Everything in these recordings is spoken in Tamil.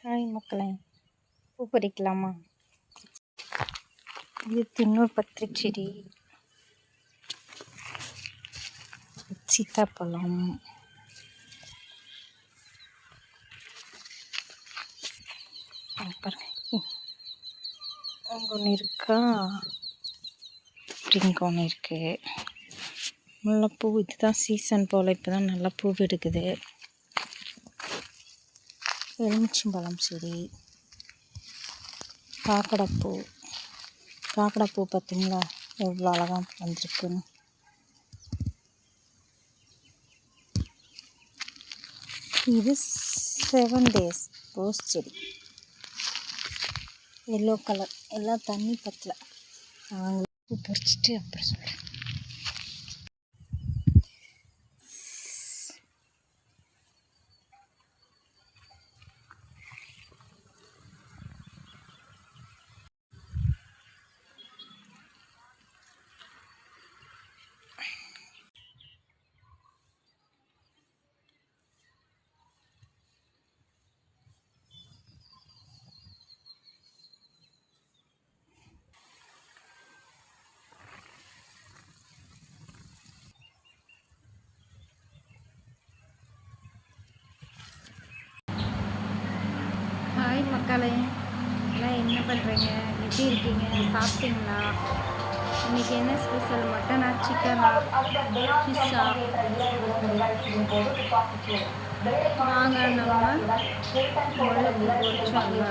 ஹாய் மக்களே, பூ பறிக்கலாமா? இது தின்னூர் பத்திரி செடி, சீத்தாப்பழம், பாருங்க அங்கே ஒன்று இருக்கா, இங்கே ஒன்று இருக்குது. முல்லைப்பூ இதுதான் சீசன் போல், இப்போ தான் நல்லா பூ எடுக்குது. எலுமிச்சம்பழம் செடி, காக்கடைப்பூ பார்த்தீங்களா எவ்வளோ அழகாக வந்திருக்குன்னு. இது 7 days ரோஸ் செடி, எல்லோ கலர், எல்லாம் தண்ணி பத்தல. நாங்கள் பூ பறிச்சிட்டு அப்புறம் சொல்கிறேன். ஹாய் மக்களே, எல்லாம் என்ன பண்ணுறீங்க? எப்படி இருக்கீங்க? சாப்பிட்டீங்களா? இன்றைக்கி என்ன ஸ்பெஷல்? மட்டனா, சிக்கனா, ஃபிஷ்ஷா? வாங்க நம்ம முல்லைப்பூ பொரிச்சாங்க.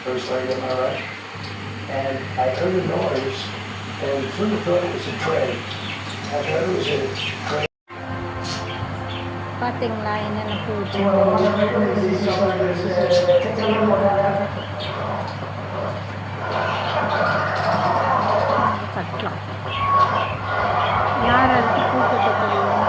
First thing in my right, and I heard a noise, and first I thought it was a train. I thought it was a train. பார்த்தீங்களா என்னென்ன பூ கட்டலாம். யார் அதுக்கு பூ கட்ட தெரியும்?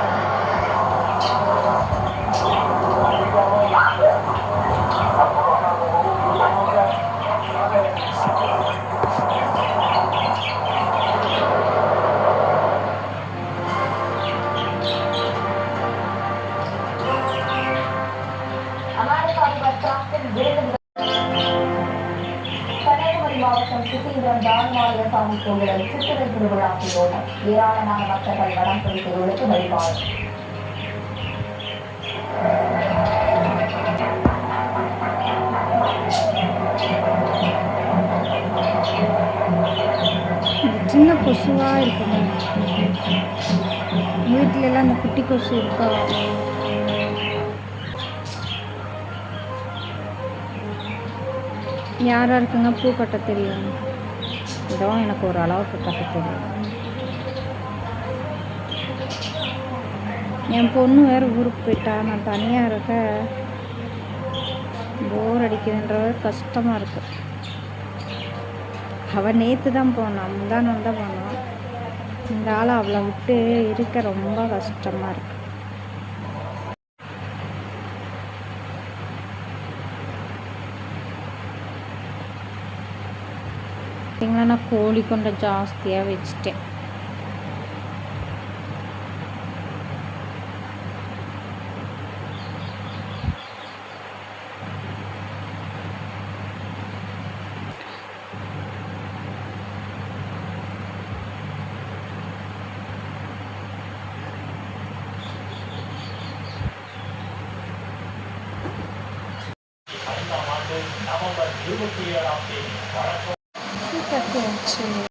கன்னியாகுமரி மாவட்டம் சுசீந்திரம் தானுமாலய சாமி கோவிலில் சித்திரை திருவிழாவையோடு ஏராளமான பக்தர்கள் வடம் பிடித்தவர்களுக்கு வழிபாடு. சின்ன கொசுவாக இருக்குங்க வீட்டிலலாம். அந்த குட்டி கொசு இருக்கா? யாராக இருக்குங்க பூ கட்ட தெரியும்? இதோ எனக்கு ஒரு அளவுக்கு கட்ட தெரியும். என் பொண்ணு வேறு ஊருக்கு போயிட்டா, நான் தனியாக இருக்க போர் அடிக்குதுன்ற கஷ்டமாக இருக்கு. அவள் நேற்று தான் போனான், முந்தானம் தான் போனான். இந்த ஆள் அவளை விட்டு இருக்க ரொம்ப கஷ்டமாக இருக்கு. பார்த்தீங்களா, நான் கோழி கொண்டை ஜாஸ்தியாக வச்சுட்டேன். நவம்பர் 27 கட்டியாச்சு.